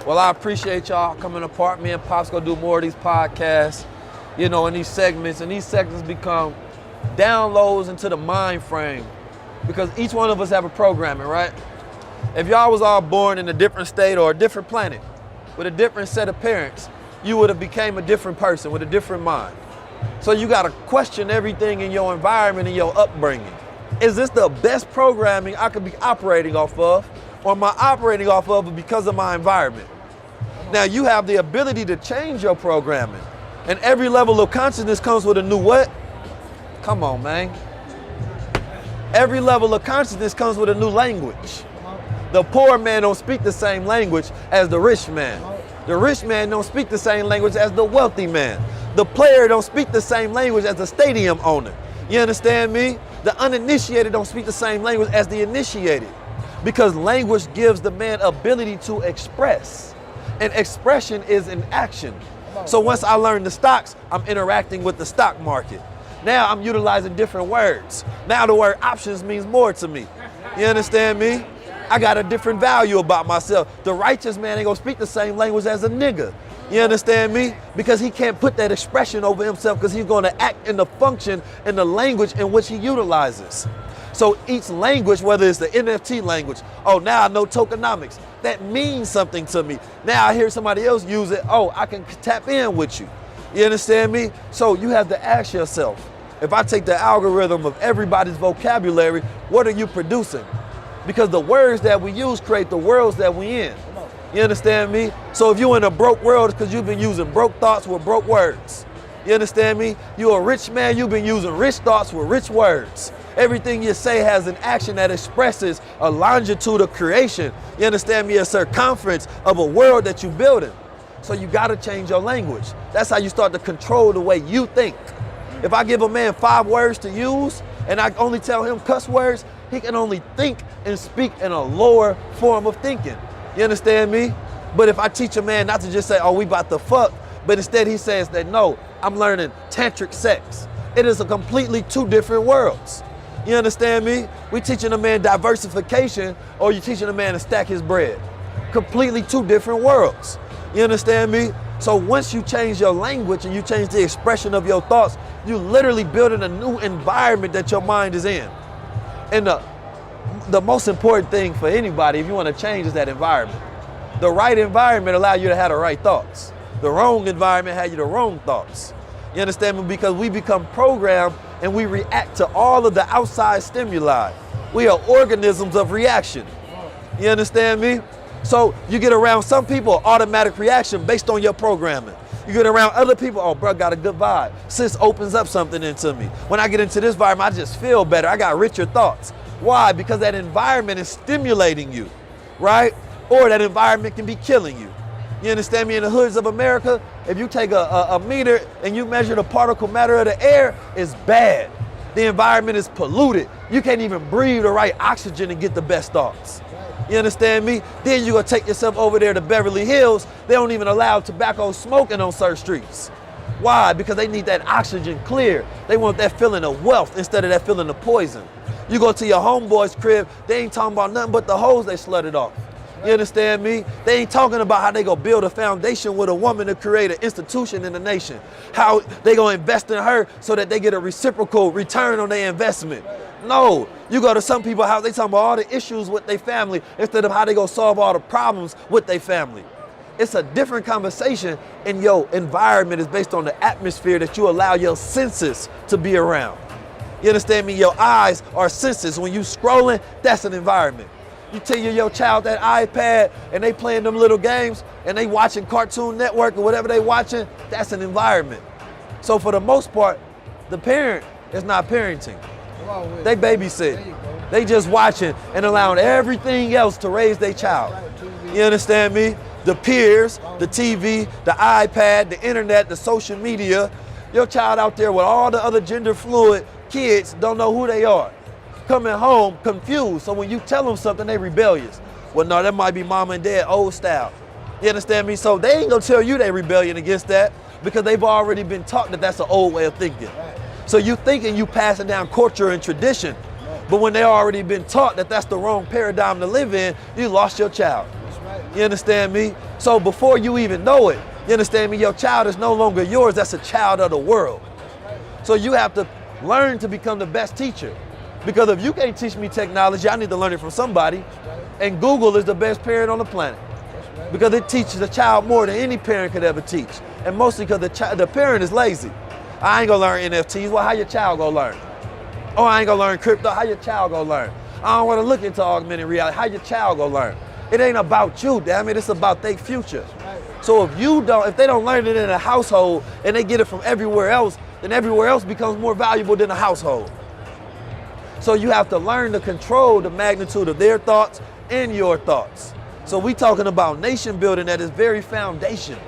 Well, I appreciate y'all coming apart. Me and Pops gonna do more of these podcasts, in these segments. And these segments become downloads into the mind frame because each one of us have a programming, right? If y'all was all born in a different state or a different planet with a different set of parents, you would have became a different person with a different mind. So you gotta question everything in your environment and your upbringing. Is this the best programming I could be operating off of, or am I operating off of it because of my environment? Now you have the ability to change your programming, and every level of consciousness comes with a new what? Come on, man. Every level of consciousness comes with a new language. The poor man don't speak the same language as the rich man. The rich man don't speak the same language as the wealthy man. The player don't speak the same language as the stadium owner. You understand me? The uninitiated don't speak the same language as the initiated, because language gives the man ability to express, and expression is an action. So once I learn the stocks, I'm interacting with the stock market. Now I'm utilizing different words. Now the word options means more to me. You understand me? I got a different value about myself. The righteous man ain't gonna speak the same language as a nigga. You understand me? Because he can't put that expression over himself, because he's gonna act in the function and the language in which he utilizes. So each language, whether it's the NFT language, oh, now I know tokenomics, that means something to me. Now I hear somebody else use it, oh, I can tap in with you. You understand me? So you have to ask yourself, if I take the algorithm of everybody's vocabulary, what are you producing? Because the words that we use create the worlds that we in. You understand me? So if you're in a broke world, it's because you've been using broke thoughts with broke words. You understand me? You're a rich man, you've been using rich thoughts with rich words. Everything you say has an action that expresses a longitude of creation. You understand me? A circumference of a world that you're building. So you gotta change your language. That's how you start to control the way you think. If I give a man 5 words to use and I only tell him cuss words, he can only think and speak in a lower form of thinking. You understand me? But if I teach a man not to just say, oh, we about to fuck, but instead he says that, no, I'm learning tantric sex. It is a completely 2 different worlds. You understand me? We teaching a man diversification, or you teaching a man to stack his bread. Completely 2 different worlds. You understand me? So once you change your language and you change the expression of your thoughts, you literally building a new environment that your mind is in. And the most important thing for anybody, if you want to change, is that environment. The right environment allows you to have the right thoughts. The wrong environment has you the wrong thoughts. You understand me? Because we become programmed and we react to all of the outside stimuli. We are organisms of reaction. You understand me? So you get around some people, automatic reaction based on your programming. You get around other people, oh, bro, got a good vibe. Sis opens up something into me. When I get into this environment, I just feel better. I got richer thoughts. Why? Because that environment is stimulating you, right? Or that environment can be killing you. You understand me? In the hoods of America, if you take a meter and you measure the particle matter of the air, it's bad. The environment is polluted. You can't even breathe the right oxygen and get the best thoughts. You understand me? Then you're gonna take yourself over there to Beverly Hills. They don't even allow tobacco smoking on certain streets. Why? Because they need that oxygen clear. They want that feeling of wealth instead of that feeling of poison. You go to your homeboy's crib, they ain't talking about nothing but the hoes they slutted off. You understand me? They ain't talking about how they gonna build a foundation with a woman to create an institution in the nation. How they gonna invest in her so that they get a reciprocal return on their investment. No, you go to some people, how they talking about all the issues with their family instead of how they gonna solve all the problems with their family. It's a different conversation, and your environment is based on the atmosphere that you allow your senses to be around. You understand me? Your eyes are senses. When you scrolling, that's an environment. You tell your child that iPad and they playing them little games and they watching Cartoon Network or whatever they watching, that's an environment. So for the most part, the parent is not parenting. They babysit. They just watching and allowing everything else to raise their child. You understand me? The peers, the TV, the iPad, the internet, the social media. Your child out there with all the other gender fluid kids don't know who they are. Coming home confused, so when you tell them something, they rebellious. Well, no, that might be mom and dad old style. You understand me? So they ain't gonna tell you they rebellion against that because they've already been taught that that's an old way of thinking. So you thinking you passing down culture and tradition, but when they already been taught that that's the wrong paradigm to live in, you lost your child. You understand me? So before you even know it, you understand me, your child is no longer yours, that's a child of the world. So you have to learn to become the best teacher. Because if you can't teach me technology, I need to learn it from somebody. And Google is the best parent on the planet. Because it teaches a child more than any parent could ever teach. And mostly because the parent is lazy. I ain't gonna learn NFTs. Well, how your child gonna learn? Oh, I ain't gonna learn crypto. How your child gonna learn? I don't wanna look into augmented reality. How your child gonna learn? It ain't about you, damn it. It's about their future. So if they don't learn it in a household and they get it from everywhere else, then everywhere else becomes more valuable than the household. So you have to learn to control the magnitude of their thoughts and your thoughts. So we talking about nation building at its very foundation.